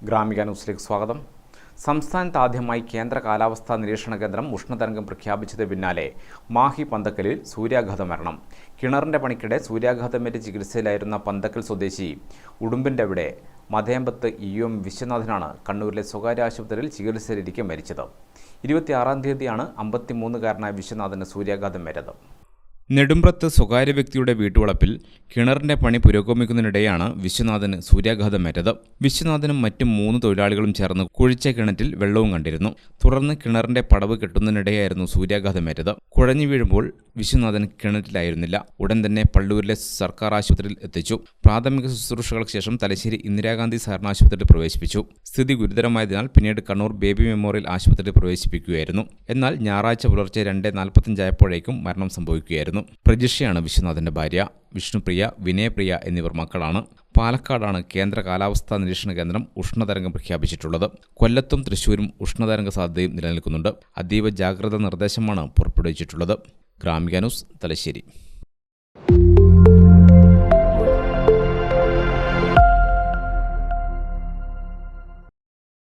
ഗ്രാമിക ന്യൂസിലേക്ക് സ്വാഗതം. സംസ്ഥാനത്ത് ആദ്യമായി കേന്ദ്ര കാലാവസ്ഥാ നിരീക്ഷണ കേന്ദ്രം ഉഷ്ണതരംഗം പ്രഖ്യാപിച്ചതിന് പിന്നാലെ മാഹി പന്തക്കലിൽ സൂര്യാഘാത മരണം. കിണറിൻ്റെ പണിക്കിടെ സൂര്യാഘാതമേറ്റ് ചികിത്സയിലായിരുന്ന പന്തക്കൽ സ്വദേശി ഉടുമ്പിൻ്റെ അവിടെ മതയമ്പത്ത് EM വിശ്വനാഥനാണ് കണ്ണൂരിലെ സ്വകാര്യ ആശുപത്രിയിൽ ചികിത്സയിലിരിക്കെ മരിച്ചത്. 26-ാം തീയതിയാണ് 53-കാരനായ വിശ്വനാഥന് സൂര്യാഘാതമേറ്റത്. നെടുമ്പ്രത്ത് സ്വകാര്യ വ്യക്തിയുടെ വീട്ടുവളപ്പിൽ കിണറിന്റെ പണി പുരോഗമിക്കുന്നതിനിടെയാണ് വിശ്വനാഥന് സൂര്യാഘാതമേറ്റത്. വിശ്വനാഥനും മറ്റും 3 തൊഴിലാളികളും ചേർന്ന് കുഴിച്ച കിണറ്റിൽ വെള്ളവും കണ്ടിരുന്നു. തുടർന്ന് കിണറിന്റെ പടവ് കെട്ടുന്നതിനിടെയായിരുന്നു സൂര്യാഘാതമേറ്റത്. കുഴഞ്ഞു വീഴുമ്പോൾ വിശ്വനാഥൻ കിണറ്റിലായിരുന്നില്ല. ഉടൻ തന്നെ പള്ളൂരിലെ സർക്കാർ ആശുപത്രിയിൽ എത്തിച്ചു. പ്രാഥമിക ശുശ്രൂഷകൾക്ക് ശേഷം തലശ്ശേരി ഇന്ദിരാഗാന്ധി സഹകരണ ആശുപത്രിയിൽ പ്രവേശിപ്പിച്ചു. സ്ഥിതി ഗുരുതരമായതിനാൽ പിന്നീട് കണ്ണൂർ ബേബി മെമ്മോറിയൽ ആശുപത്രിയിൽ പ്രവേശിപ്പിക്കുകയായിരുന്നു. എന്നാൽ ഞായറാഴ്ച പുലർച്ചെ 2:45 ആയപ്പോഴേക്കും മരണം സംഭവിക്കുകയായിരുന്നു. പ്രജിഷയാണ് വിശ്വനാഥന്റെ ഭാര്യ. വിഷ്ണുപ്രിയ, വിനയപ്രിയ എന്നിവർ മക്കളാണ്. പാലക്കാടാണ് കേന്ദ്ര കാലാവസ്ഥാ നിരീക്ഷണ കേന്ദ്രം ഉഷ്ണതരംഗം പ്രഖ്യാപിച്ചിട്ടുള്ളത്. കൊല്ലത്തും തൃശ്ശൂരും ഉഷ്ണതരംഗ സാധ്യതയും നിലനിൽക്കുന്നുണ്ട്. അതീവ ജാഗ്രതാ നിർദ്ദേശമാണ് പുറപ്പെടുവിച്ചിട്ടുള്ളത്. ഗ്രാമിക ന്യൂസ്, തലശ്ശേരി.